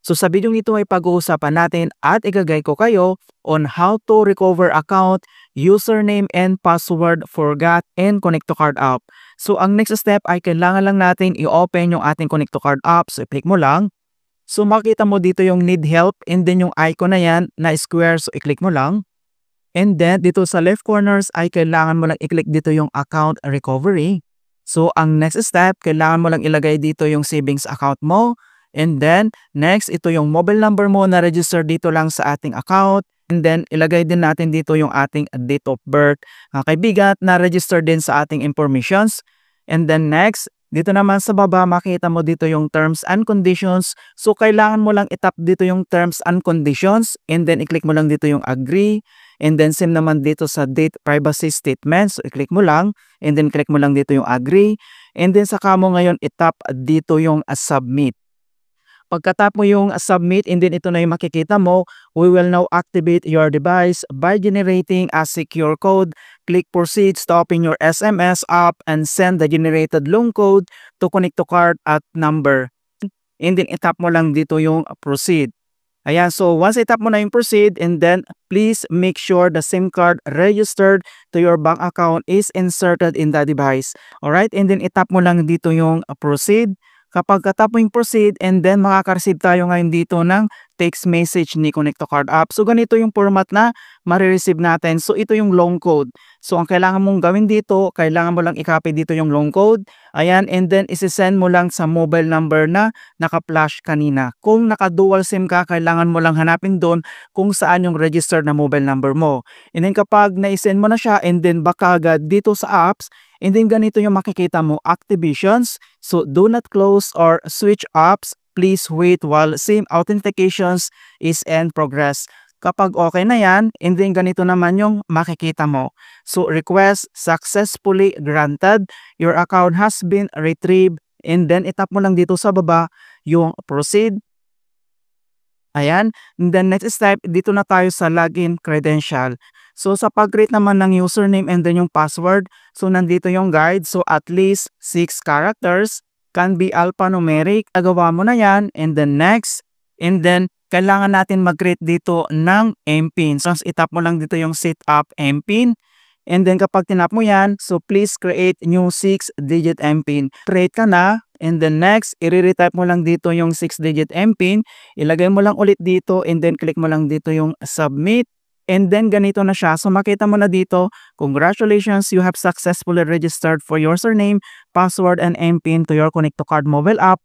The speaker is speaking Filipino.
So sa video ito ay pag-uusapan natin at igagay ko kayo on how to recover account, username and password forgot and Connect to Card app. So ang next step ay kailangan lang natin i-open yung ating Connect to Card app. So i-click mo lang. So makita mo dito yung need help and then yung icon na yan na square. So i-click mo lang. And then dito sa left corners ay kailangan mo lang i-click dito yung account recovery. So ang next step, kailangan mo lang ilagay dito yung savings account mo. And then, next, ito yung mobile number mo na register dito lang sa ating account. And then, ilagay din natin dito yung ating date of birth. Kaibigan, na register din sa ating informations. And then next, dito naman sa baba, makita mo dito yung terms and conditions. So, kailangan mo lang itap dito yung terms and conditions. And then, i-click mo lang dito yung agree. And then, same naman dito sa date privacy statement. So, i-click mo lang. And then, click mo lang dito yung agree. And then, saka mo ngayon itap dito yung submit. Pagkatap mo yung submit and then ito na yung makikita mo, we will now activate your device by generating a secure code. Click proceed to open your SMS app and send the generated loan code to Connect to Card at number. And then itap mo lang dito yung proceed. Ayan, so once itap mo na yung proceed and then please make sure the SIM card registered to your bank account is inserted in the device. Alright, and then itap mo lang dito yung proceed. Kapag katap mo yung proceed and then makaka-receive tayo ngayon dito ng text message ni Connect to Card app. So ganito yung format na marireceive natin. So ito yung loan code. So ang kailangan mong gawin dito, kailangan mo lang i-copy dito yung loan code. Ayan, and then isi-send mo lang sa mobile number na naka-flash kanina. Kung naka-dual SIM ka, kailangan mo lang hanapin doon kung saan yung registered na mobile number mo. And then kapag na-send mo na siya and then baka agad dito sa apps, and then ganito yung makikita mo, activations. So do not close or switch apps. Please wait while SIM authentications is in progress. Kapag okay na yan, and then ganito naman yung makikita mo. So request successfully granted. Your account has been retrieved. And then itap mo lang dito sa baba yung proceed. Ayan. And then next step, dito na tayo sa login credential. So sa pag-create naman ng username and then yung password, so nandito yung guide. So at least 6 characters, can be alphanumeric. Nagawa mo na yan and then next. And then kailangan natin mag-create dito ng MPIN. So itap mo lang dito yung setup MPIN. And then kapag tinap mo yan, so please create new 6-digit MPIN. Create ka na. And then next, i-retype mo lang dito yung 6-digit MPIN. Ilagay mo lang ulit dito and then click mo lang dito yung submit. And then ganito na siya. So makita mo na dito, congratulations, you have successfully registered for your username, password, and MPIN to your Connect to Card mobile app.